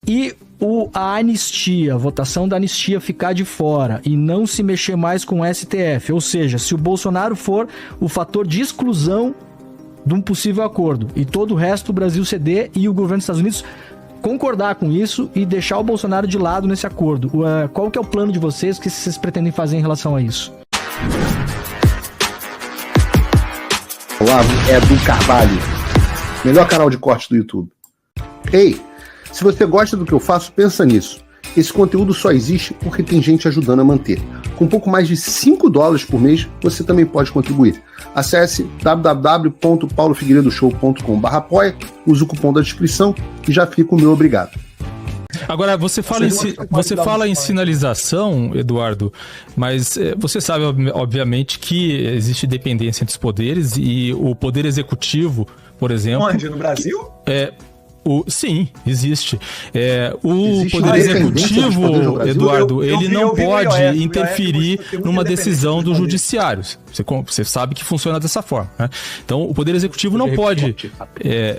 e a anistia, a votação da anistia ficar de fora e não se mexer mais com o STF, ou seja, se o Bolsonaro for o fator de exclusão de um possível acordo e todo o resto do Brasil ceder e o governo dos Estados Unidos concordar com isso e deixar o Bolsonaro de lado nesse acordo, qual que é o plano de vocês, o que vocês pretendem fazer em relação a isso? Olá, é do Carvalho, melhor canal de corte do YouTube. Ei, se você gosta do que eu faço, pensa nisso. Esse conteúdo só existe porque tem gente ajudando a manter. Com pouco mais de $5 por mês, você também pode contribuir. Acesse www.paulofigueiredoshow.com/apoia, use o cupom da descrição e já fica o meu obrigado. Agora, você fala em sinalização, Eduardo, mas você sabe, obviamente, que existe dependência entre os poderes e o poder executivo, por exemplo... Onde? No Brasil? Sim, existe. O Poder Executivo, Eduardo, ele não pode interferir numa decisão do Judiciário. Você sabe que funciona dessa forma, né? Então, o Poder Executivo não pode...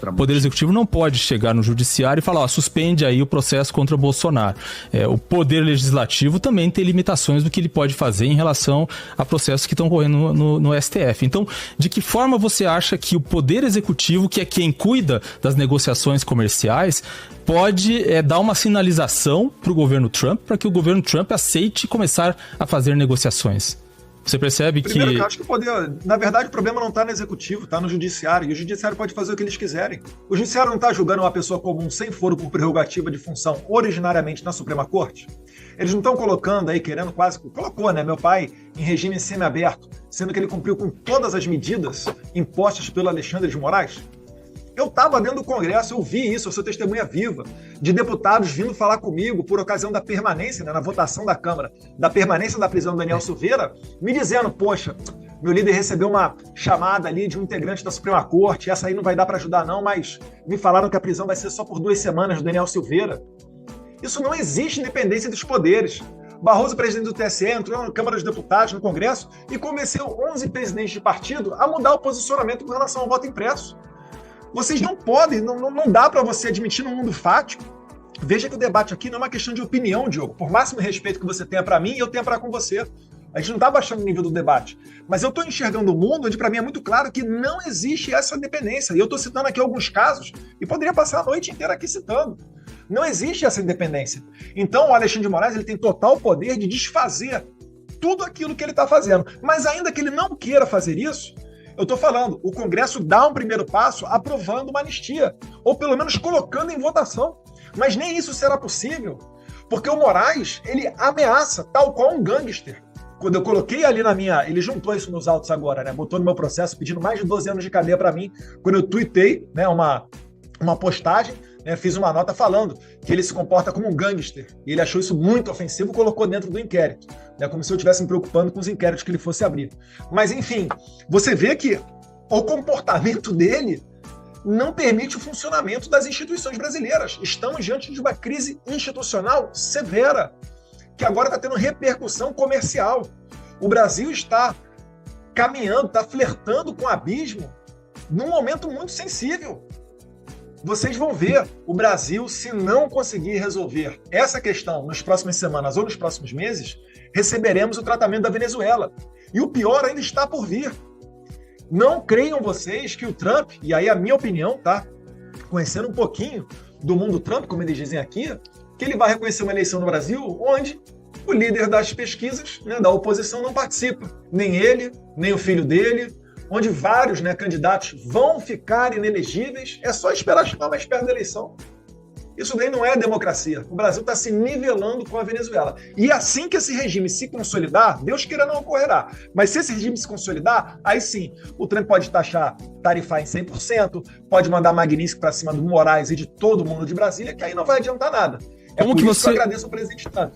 o Poder Executivo não pode chegar no Judiciário e falar, suspende aí o processo contra o Bolsonaro. O Poder Legislativo também tem limitações do que ele pode fazer em relação a processos que estão correndo no STF. Então, de que forma você acha que o Poder Executivo, que é quem cuida das negociações comerciais, pode dar uma sinalização para o governo Trump, para que o governo Trump aceite começar a fazer negociações? Você percebe Primeiro, que eu acho que o poder... Na verdade, o problema não está no executivo, está no judiciário. E o judiciário pode fazer o que eles quiserem. O judiciário não está julgando uma pessoa comum sem foro por prerrogativa de função originariamente na Suprema Corte? Eles não estão colocando aí, querendo quase... Colocou, né? Meu pai em regime semiaberto, sendo que ele cumpriu com todas as medidas impostas pelo Alexandre de Moraes? Eu estava dentro do Congresso, eu vi isso, eu sou testemunha viva, de deputados vindo falar comigo por ocasião da permanência, né, na votação da Câmara, da permanência da prisão do Daniel Silveira, me dizendo, poxa, meu líder recebeu uma chamada ali de um integrante da Suprema Corte, essa aí não vai dar para ajudar não, mas me falaram que a prisão vai ser só por 2 semanas do Daniel Silveira. Isso não existe independência dos poderes. Barroso, presidente do TSE, entrou na Câmara dos Deputados, no Congresso, e convenceu 11 presidentes de partido a mudar o posicionamento com relação ao voto impresso. Vocês não podem, não dá para você admitir no mundo fático. Veja que o debate aqui não é uma questão de opinião, Diogo. Por máximo respeito que você tenha para mim, eu tenho para com você. A gente não está baixando o nível do debate. Mas eu estou enxergando um mundo onde para mim é muito claro que não existe essa dependência. E eu estou citando aqui alguns casos e poderia passar a noite inteira aqui citando. Não existe essa independência. Então o Alexandre de Moraes ele tem total poder de desfazer tudo aquilo que ele está fazendo. Mas ainda que ele não queira fazer isso, eu estou falando, o Congresso dá um primeiro passo aprovando uma anistia, ou pelo menos colocando em votação. Mas nem isso será possível, porque o Moraes, ele ameaça, tal qual um gangster. Quando eu coloquei ali na minha... Ele juntou isso nos autos agora, né? Botou no meu processo, pedindo mais de 12 anos de cadeia para mim, quando eu tuitei, né, uma postagem, né, fiz uma nota falando que ele se comporta como um gangster. E ele achou isso muito ofensivo e colocou dentro do inquérito, né, como se eu estivesse me preocupando com os inquéritos que ele fosse abrir. Mas, enfim, você vê que o comportamento dele não permite o funcionamento das instituições brasileiras. Estamos diante de uma crise institucional severa, que agora está tendo repercussão comercial. O Brasil está caminhando, está flertando com o abismo num momento muito sensível. Vocês vão ver o Brasil, se não conseguir resolver essa questão nas próximas semanas ou nos próximos meses, receberemos o tratamento da Venezuela. E o pior ainda está por vir. Não creiam vocês que o Trump, e aí a minha opinião, tá? Conhecendo um pouquinho do mundo Trump, como eles dizem aqui, que ele vai reconhecer uma eleição no Brasil onde o líder das pesquisas, né, da oposição não participa. Nem ele, nem o filho dele, onde vários, né, candidatos vão ficar inelegíveis, é só esperar chegar mais perto da eleição. Isso daí não é democracia. O Brasil está se nivelando com a Venezuela. E assim que esse regime se consolidar, Deus queira não ocorrerá, mas se esse regime se consolidar, aí sim, o Trump pode tarifar em 100%, pode mandar Magnífico para cima do Moraes e de todo mundo de Brasília, que aí não vai adiantar nada. Como que eu agradeço ao presidente Trump.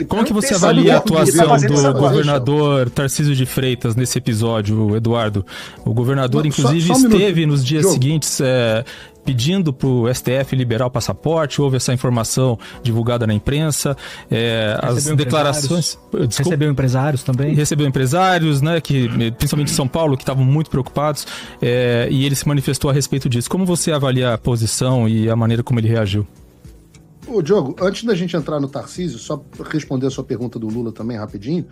Como que você avalia a atuação do governador Tarcísio de Freitas nesse episódio, Eduardo? O governador, inclusive, esteve nos dias seguintes pedindo para o STF liberar o passaporte, houve essa informação divulgada na imprensa, as declarações... Recebeu empresários também? Recebeu empresários, né, que, principalmente em São Paulo, que estavam muito preocupados, e ele se manifestou a respeito disso. Como você avalia a posição e a maneira como ele reagiu? Ô, Diogo, antes da gente entrar no Tarcísio, só responder a sua pergunta do Lula também rapidinho,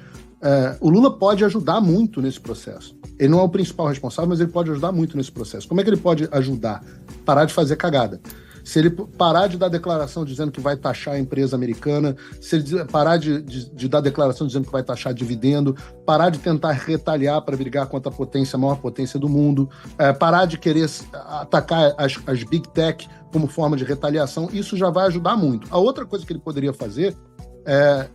o Lula pode ajudar muito nesse processo. Ele não é o principal responsável, mas ele pode ajudar muito nesse processo. Como é que ele pode ajudar? Parar de fazer cagada. Se ele parar de dar declaração dizendo que vai taxar a empresa americana, se ele parar de dar declaração dizendo que vai taxar dividendo, parar de tentar retaliar para brigar contra a maior potência do mundo, parar de querer atacar as big tech como forma de retaliação, isso já vai ajudar muito. A outra coisa que ele poderia fazer,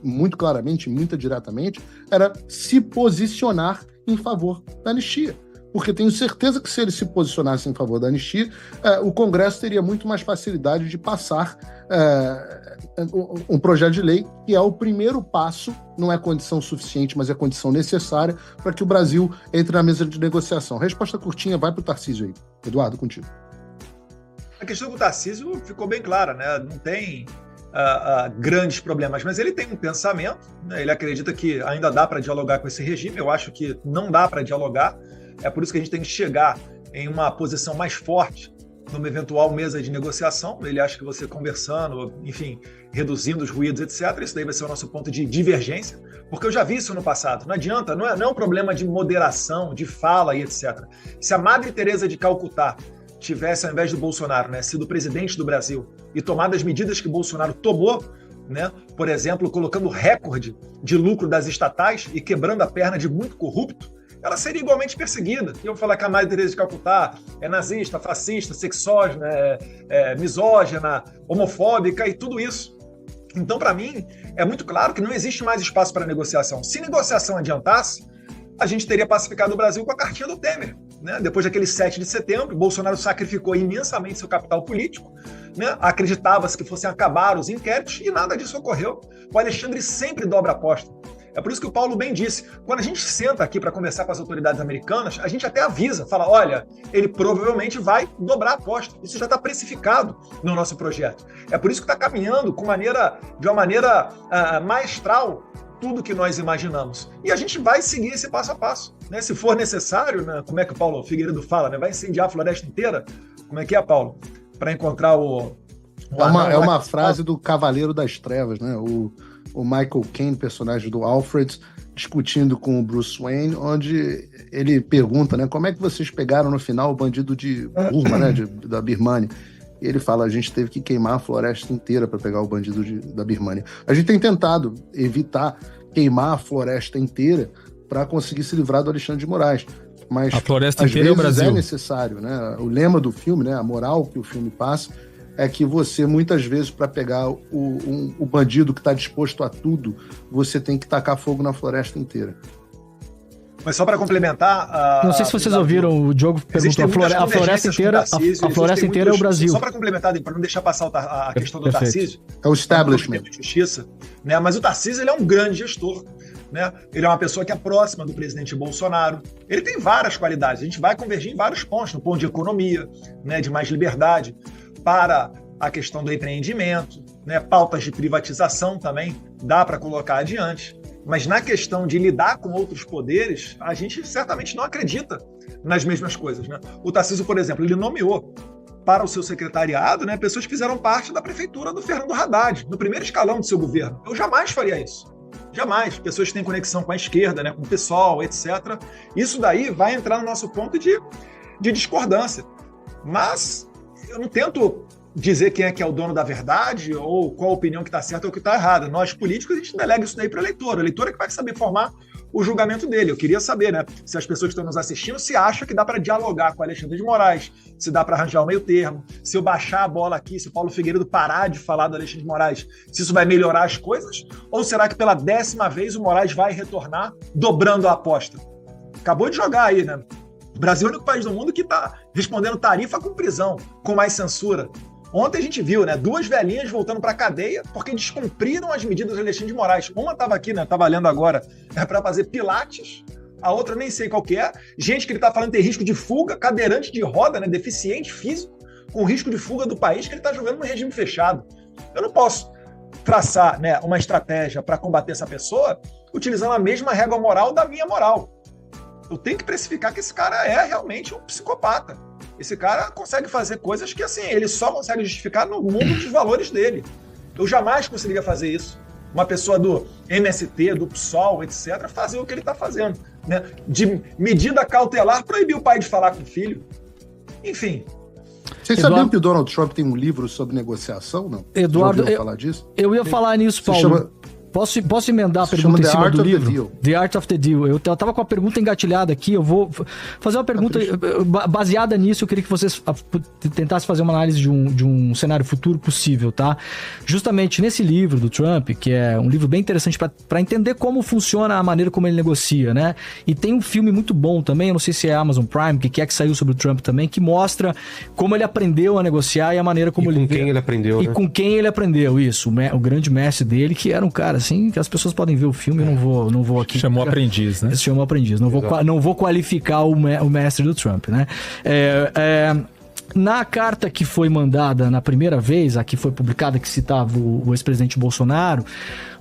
muito claramente, muito diretamente, era se posicionar em favor da anistia. Porque tenho certeza que se ele se posicionasse em favor da anistia, o Congresso teria muito mais facilidade de passar um projeto de lei, que é o primeiro passo, não é condição suficiente, mas é condição necessária para que o Brasil entre na mesa de negociação. Resposta curtinha, vai para o Tarcísio aí. Eduardo, contigo. A questão do Tarcísio ficou bem clara, né? Não tem grandes problemas, mas ele tem um pensamento, né? Ele acredita que ainda dá para dialogar com esse regime. Eu acho que não dá para dialogar. É por isso que a gente tem que chegar em uma posição mais forte numa eventual mesa de negociação. Ele acha que você conversando, enfim, reduzindo os ruídos, etc., isso daí vai ser o nosso ponto de divergência, porque eu já vi isso no passado. Não adianta, não é um problema de moderação, de fala e etc. Se a Madre Teresa de Calcutá tivesse, ao invés do Bolsonaro, né, sido presidente do Brasil e tomado as medidas que o Bolsonaro tomou, né, por exemplo, colocando recorde de lucro das estatais e quebrando a perna de muito corrupto, ela seria igualmente perseguida. Iam falar que a Madre Teresa de Calcutá é nazista, fascista, sexógena, misógina, homofóbica e tudo isso. Então, para mim, é muito claro que não existe mais espaço para negociação. Se negociação adiantasse, a gente teria pacificado o Brasil com a cartinha do Temer. Né? Depois daquele 7 de setembro, Bolsonaro sacrificou imensamente seu capital político, né? Acreditava-se que fossem acabar os inquéritos e nada disso ocorreu. O Alexandre sempre dobra a aposta. É por isso que o Paulo bem disse, quando a gente senta aqui para conversar com as autoridades americanas, a gente até avisa, fala, olha, ele provavelmente vai dobrar a aposta. Isso já está precificado no nosso projeto. É por isso que está caminhando de uma maneira maestral tudo que nós imaginamos. E a gente vai seguir esse passo a passo. Né? Se for necessário, né? Como é que o Paulo Figueiredo fala, né? Vai incendiar a floresta inteira? Como é que é, Paulo? Para encontrar o é uma frase do Cavaleiro das Trevas, né? O Michael Caine, personagem do Alfred, discutindo com o Bruce Wayne, onde ele pergunta, né, como é que vocês pegaram no final o bandido de Burma, né, da Birmânia? E ele fala, a gente teve que queimar a floresta inteira para pegar o bandido da Birmânia. A gente tem tentado evitar queimar a floresta inteira para conseguir se livrar do Alexandre de Moraes. Mas a floresta inteira é o Brasil. É necessário, né? O lema do filme, né, a moral que o filme passa, é que você, muitas vezes, para pegar o bandido que está disposto a tudo, você tem que tacar fogo na floresta inteira. Mas só para complementar... Não sei se vocês ouviram, o Diogo perguntou, a floresta inteira, a floresta inteira é o Brasil. Só para complementar, para não deixar passar a questão do Tarcísio. É o establishment. De justiça, né? Mas o Tarcísio, ele é um grande gestor. Né? Ele é uma pessoa que é próxima do presidente Bolsonaro. Ele tem várias qualidades. A gente vai convergir em vários pontos, no ponto de economia, né? De mais liberdade, para a questão do empreendimento, né? Pautas de privatização também dá para colocar adiante. Mas na questão de lidar com outros poderes, a gente certamente não acredita nas mesmas coisas. Né? O Tarcísio, por exemplo, ele nomeou para o seu secretariado, né, pessoas que fizeram parte da prefeitura do Fernando Haddad, no primeiro escalão do seu governo. Eu jamais faria isso. Jamais. Pessoas que têm conexão com a esquerda, né, com o PSOL, etc. Isso daí vai entrar no nosso ponto de discordância. Mas eu não tento dizer quem é que é o dono da verdade ou qual a opinião que está certa ou que está errada. Nós, políticos, a gente delega isso daí para o eleitor. O eleitor é que vai saber formar o julgamento dele. Eu queria saber, né, se as pessoas que estão nos assistindo se acham que dá para dialogar com o Alexandre de Moraes, se dá para arranjar o meio termo, se eu baixar a bola aqui, se o Paulo Figueiredo parar de falar do Alexandre de Moraes, se isso vai melhorar as coisas, ou será que pela 10ª vez o Moraes vai retornar dobrando a aposta? Acabou de jogar aí, né? O Brasil é o único país do mundo que está respondendo tarifa com prisão, com mais censura. Ontem a gente viu, né, 2 velhinhas voltando para a cadeia porque descumpriram as medidas do Alexandre de Moraes. Uma estava aqui, né, estava lendo agora, para fazer pilates, a outra nem sei qual que é. Gente que ele está falando tem risco de fuga, cadeirante de roda, né, deficiente físico, com risco de fuga do país, que ele está jogando no regime fechado. Eu não posso traçar, né, uma estratégia para combater essa pessoa utilizando a mesma régua moral da minha moral. Eu tenho que precificar que esse cara é realmente um psicopata. Esse cara consegue fazer coisas que, assim, ele só consegue justificar no mundo dos valores dele. Eu jamais conseguiria fazer isso. Uma pessoa do MST, do PSOL, etc., fazer o que ele está fazendo. Né? De medida cautelar, proibir o pai de falar com o filho. Enfim. Vocês sabiam que o Donald Trump tem um livro sobre negociação, não? Eduardo, falar disso? Eu ia falar nisso, Paulo. Posso emendar a pergunta em cima do livro? The Art of the Deal. Eu tava com a pergunta engatilhada aqui, eu vou fazer uma pergunta baseada nisso. Eu queria que vocês tentassem fazer uma análise de um cenário futuro possível, tá? Justamente nesse livro do Trump, que é um livro bem interessante para entender como funciona a maneira como ele negocia, né? E tem um filme muito bom também, eu não sei se é Amazon Prime, que saiu sobre o Trump também, que mostra como ele aprendeu a negociar e a maneira como ele... com quem ele aprendeu, E com quem ele aprendeu, isso. O grande mestre dele, que era um cara assim, que as pessoas podem ver o filme, eu não vou aqui... Chamou aprendiz, né? Chamou aprendiz. Não vou qualificar o mestre do Trump, né? Na carta que foi mandada na primeira vez, a que foi publicada, que citava o ex-presidente Bolsonaro,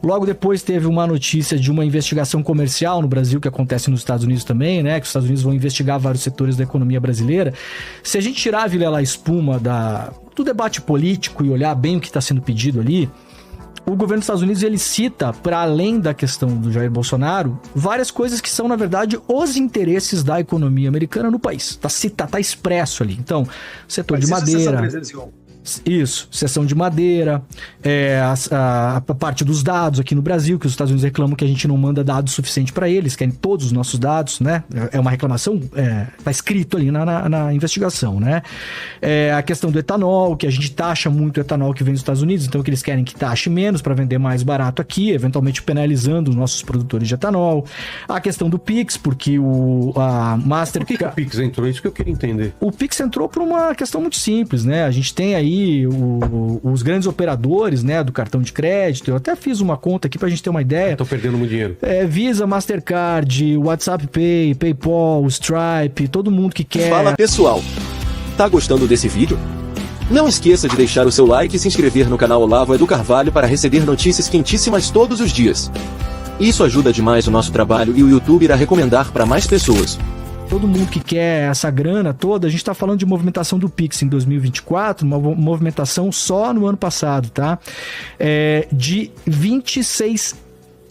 logo depois teve uma notícia de uma investigação comercial no Brasil, que acontece nos Estados Unidos também, né? Que os Estados Unidos vão investigar vários setores da economia brasileira. Se a gente tirar, Vilela, a espuma do debate político e olhar bem o que está sendo pedido ali, o governo dos Estados Unidos, ele cita, para além da questão do Jair Bolsonaro, várias coisas que são, na verdade, os interesses da economia americana no país. Tá expresso ali. Então, setor de madeira... Isso, seção de madeira, a parte dos dados aqui no Brasil, que os Estados Unidos reclamam que a gente não manda dados suficiente para eles, querem todos os nossos dados, né? É uma reclamação, tá escrito ali na investigação, né? A questão do etanol, que a gente taxa muito o etanol que vem dos Estados Unidos, então que eles querem que taxe menos para vender mais barato aqui, eventualmente penalizando os nossos produtores de etanol. A questão do PIX, porque a Mastercard... Por que o PIX entrou? Isso que eu queria entender. O PIX entrou por uma questão muito simples, né? A gente tem aí os grandes operadores, né, do cartão de crédito. Eu até fiz uma conta aqui pra gente ter uma ideia. Estou perdendo muito dinheiro. Visa, Mastercard, WhatsApp Pay, PayPal, Stripe, todo mundo que quer... Fala pessoal, tá gostando desse vídeo? Não esqueça de deixar o seu like e se inscrever no canal Olavo Edu Carvalho para receber notícias quentíssimas todos os dias. Isso ajuda demais o nosso trabalho e o YouTube irá recomendar para mais pessoas. Todo mundo que quer essa grana toda, a gente está falando de movimentação do Pix em 2024, uma movimentação só no ano passado, tá? De 26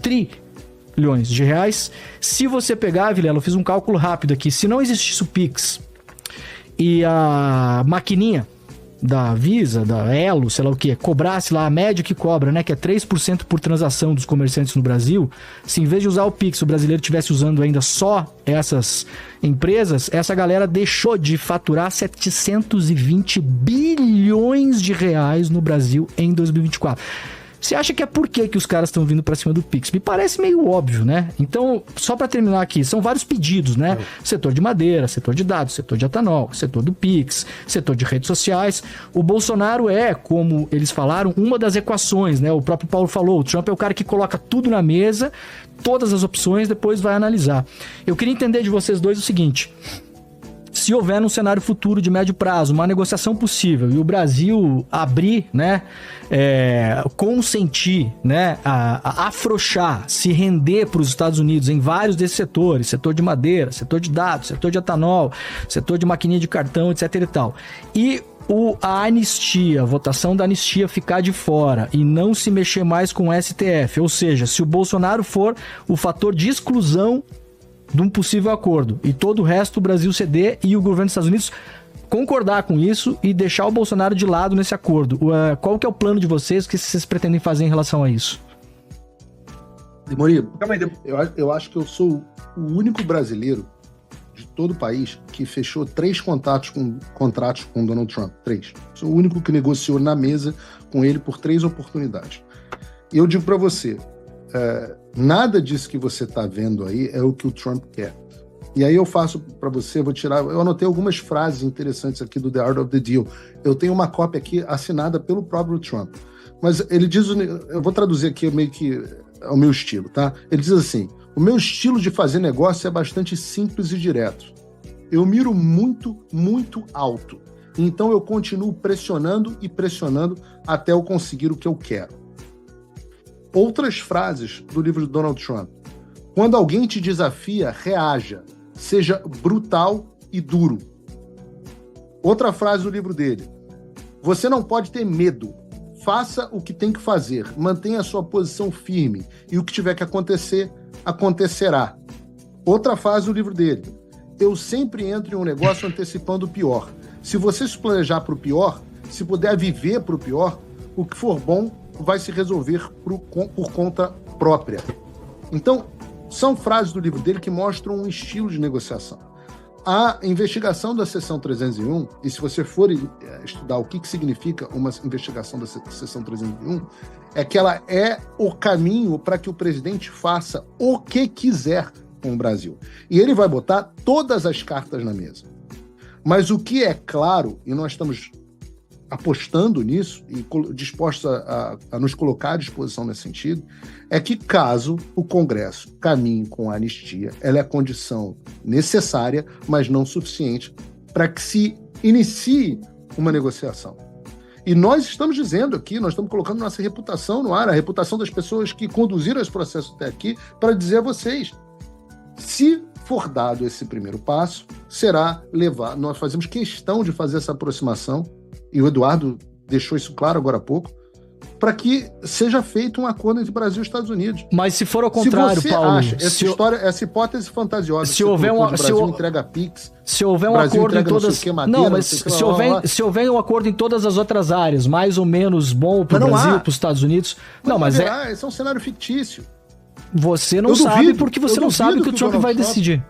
trilhões de reais. Se você pegar, Vilela, eu fiz um cálculo rápido aqui, se não existisse o Pix e a maquininha da Visa, da Elo, sei lá o que, cobrasse lá a média que cobra, né, que é 3% por transação dos comerciantes no Brasil, se em vez de usar o Pix, o brasileiro estivesse usando ainda só essas empresas, essa galera deixou de faturar 720 bilhões de reais no Brasil em 2024. Você acha que é por que os caras estão vindo para cima do Pix? Me parece meio óbvio, né? Então, só para terminar aqui, são vários pedidos, né? Setor de madeira, setor de dados, setor de etanol, setor do Pix, setor de redes sociais. O Bolsonaro como eles falaram, uma das equações, né? O próprio Paulo falou, o Trump é o cara que coloca tudo na mesa, todas as opções, depois vai analisar. Eu queria entender de vocês dois o seguinte... Se houver num cenário futuro de médio prazo uma negociação possível e o Brasil abrir, né, consentir, né, a afrouxar, se render para os Estados Unidos em vários desses setores, setor de madeira, setor de dados, setor de etanol, setor de maquininha de cartão, etc e tal, e a anistia, a votação da anistia ficar de fora e não se mexer mais com o STF, ou seja, se o Bolsonaro for o fator de exclusão de um possível acordo e todo o resto do Brasil ceder e o governo dos Estados Unidos concordar com isso e deixar o Bolsonaro de lado nesse acordo. Qual que é o plano de vocês? O que vocês pretendem fazer em relação a isso? Demori, eu acho que eu sou o único brasileiro de todo o país que fechou 3 contratos com Donald Trump. 3. Sou o único que negociou na mesa com ele por 3 oportunidades. E eu digo para você, nada disso que você está vendo aí é o que o Trump quer. E aí eu faço para você, eu anotei algumas frases interessantes aqui do The Art of the Deal. Eu tenho uma cópia aqui assinada pelo próprio Trump. Mas ele diz, eu vou traduzir aqui meio que ao meu estilo, tá? Ele diz assim, o meu estilo de fazer negócio é bastante simples e direto. Eu miro muito, muito alto. Então eu continuo pressionando e pressionando até eu conseguir o que eu quero. Outras frases do livro de Donald Trump. Quando alguém te desafia, reaja. Seja brutal e duro. Outra frase do livro dele. Você não pode ter medo. faça o que tem que fazer, mantenha a sua posição firme e o que tiver que acontecer, acontecerá. Outra frase do livro dele: eu sempre entro em um negócio antecipando o pior. Se você se planejar para o pior, se puder viver para o pior, o que for bom vai se resolver por conta própria. Então, são frases do livro dele que mostram um estilo de negociação. A investigação da Seção 301, e se você for estudar o que significa uma investigação da Seção 301, é que ela é o caminho para que o presidente faça o que quiser com o Brasil. E ele vai botar todas as cartas na mesa. Mas o que é claro, e nós estamos apostando nisso e dispostos a nos colocar à disposição nesse sentido, é que caso o Congresso caminhe com a anistia, ela é a condição necessária, mas não suficiente, para que se inicie uma negociação. E nós estamos dizendo aqui, nós estamos colocando nossa reputação no ar, a reputação das pessoas que conduziram esse processo até aqui, para dizer a vocês, se for dado esse primeiro passo, será levado. Nós fazemos questão de fazer essa aproximação, e o Eduardo deixou isso claro agora há pouco, para que seja feito um acordo entre Brasil e Estados Unidos. Mas se for ao contrário, se você Paulo... acha essa hipótese fantasiosa, se houver um Brasil entrega PIX, se houver um acordo em todas... Se houver um acordo em todas as outras áreas, mais ou menos bom para o Brasil, para os Estados Unidos... Esse é um cenário fictício. Você não sabe porque você não sabe o que o Trump vai decidir.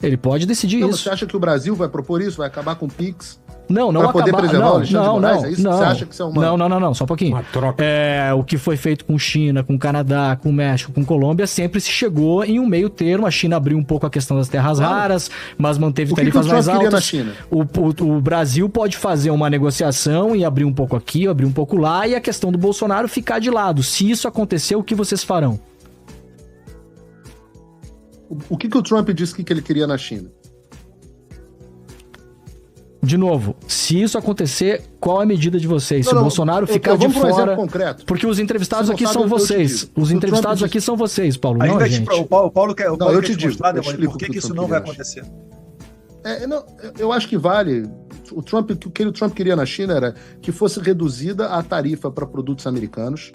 Ele pode decidir isso. Você acha que o Brasil vai propor isso? Vai acabar com o PIX? Não vai poder preservar o Alexandre de Moraes? É isso? Não. Você acha que isso é uma... Não, só um pouquinho. Uma troca. O que foi feito com China, com Canadá, com México, com Colômbia, sempre se chegou em um meio termo. A China abriu um pouco a questão das terras raras, mas manteve tarifas mais altas. Na China? O Brasil pode fazer uma negociação e abrir um pouco aqui, abrir um pouco lá, e a questão do Bolsonaro ficar de lado. Se isso acontecer, o que vocês farão? O que o Trump disse que ele queria na China? De novo, se isso acontecer, qual a medida de vocês? Se o Bolsonaro ficar de fora... Porque os entrevistados aqui são vocês. Os entrevistados aqui são vocês, Paulo, não a gente. O Paulo quer te mostrar, Demônio, por que isso não vai acontecer. Eu acho que vale. O que o Trump queria na China era que fosse reduzida a tarifa para produtos americanos.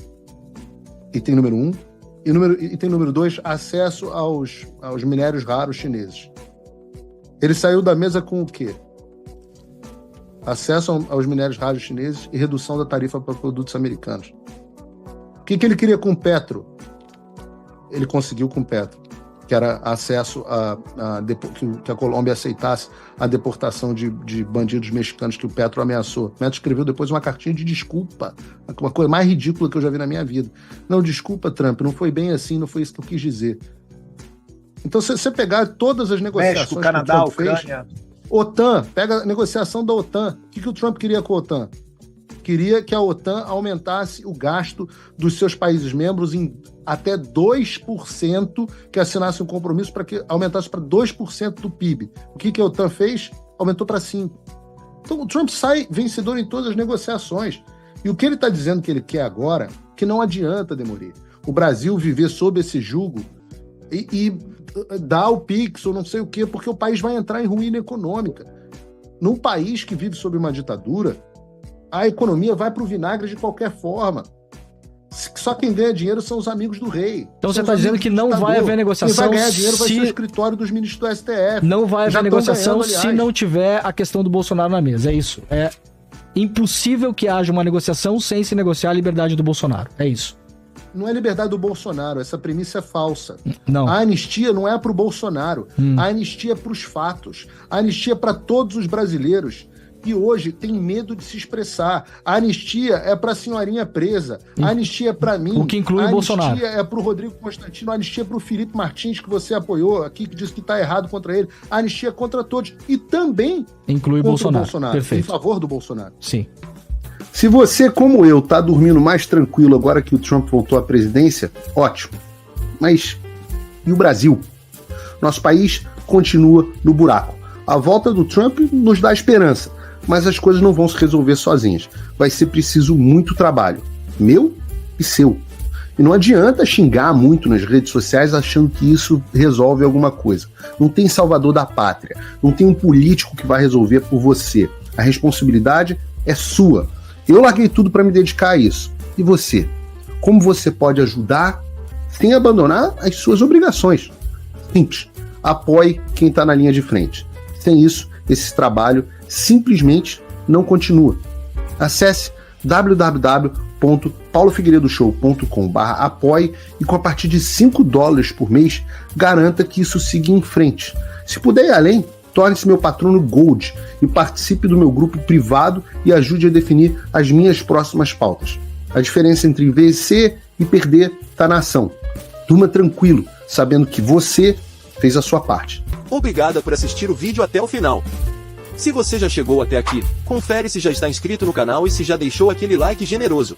Item número 1. Item número 2, acesso aos minérios raros chineses. Ele saiu da mesa com o quê? Acesso aos minérios raros chineses e redução da tarifa para produtos americanos. O que ele queria com o Petro? Ele conseguiu com o Petro, que era acesso que a Colômbia aceitasse a deportação de bandidos mexicanos que o Petro ameaçou. O Petro escreveu depois uma cartinha de desculpa, uma coisa mais ridícula que eu já vi na minha vida. Não, desculpa, Trump, não foi bem assim, não foi isso que eu quis dizer. Então, se você pegar todas as negociações México, Canadá, que o Trump Ucrânia... fez... OTAN, pega a negociação da OTAN. O que o Trump queria com a OTAN? Queria que a OTAN aumentasse o gasto dos seus países membros em até 2%, que assinasse um compromisso para que aumentasse para 2% do PIB. O que a OTAN fez? Aumentou para 5%. Então o Trump sai vencedor em todas as negociações. E o que ele está dizendo que ele quer agora, que não adianta, Demorir, o Brasil viver sob esse jugo e dar o PIX ou não sei o quê, porque o país vai entrar em ruína econômica. Num país que vive sob uma ditadura, a economia vai para o vinagre de qualquer forma. Só quem ganha dinheiro são os amigos do rei. Então você está dizendo que não vai haver negociação. Quem vai ganhar dinheiro vai ser o escritório dos ministros do STF. Não vai haver negociação se não tiver a questão do Bolsonaro na mesa. É isso. É impossível que haja uma negociação sem se negociar a liberdade do Bolsonaro. É isso. Não é liberdade do Bolsonaro, essa premissa é falsa. Não. A anistia não é para o Bolsonaro, a anistia é para os fatos, a anistia é para todos os brasileiros que hoje têm medo de se expressar. A anistia é para a senhorinha presa, a anistia é para mim, o que inclui o Bolsonaro. A anistia é para o Rodrigo Constantino, a anistia é para o Felipe Martins, que você apoiou aqui, que disse que está errado contra ele. A anistia é contra todos e também inclui contra o Bolsonaro, Perfeito. em favor do Bolsonaro. Sim. Se você, como eu, tá dormindo mais tranquilo agora que o Trump voltou à presidência, ótimo. Mas e o Brasil? Nosso país continua no buraco. A volta do Trump nos dá esperança, mas as coisas não vão se resolver sozinhas. Vai ser preciso muito trabalho, meu e seu. E não adianta xingar muito nas redes sociais achando que isso resolve alguma coisa. Não tem salvador da pátria, não tem um político que vai resolver por você. A responsabilidade é sua. Eu larguei tudo para me dedicar a isso. E você? Como você pode ajudar sem abandonar as suas obrigações? Simples. Apoie quem está na linha de frente. Sem isso, esse trabalho simplesmente não continua. Acesse www.paulofigueiredoshow.com/apoie e com a partir de $5 por mês, garanta que isso siga em frente. Se puder ir além, torne-se meu patrono Gold e participe do meu grupo privado e ajude a definir as minhas próximas pautas. A diferença entre vencer e perder está na ação. Durma tranquilo, sabendo que você fez a sua parte. Obrigada por assistir o vídeo até o final. Se você já chegou até aqui, confere se já está inscrito no canal e se já deixou aquele like generoso.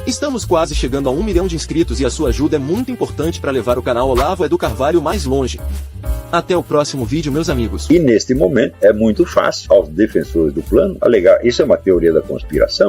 Estamos quase chegando a 1 milhão de inscritos e a sua ajuda é muito importante para levar o canal Olavo Edu Carvalho mais longe. Até o próximo vídeo, meus amigos. E neste momento é muito fácil aos defensores do plano alegar isso é uma teoria da conspiração.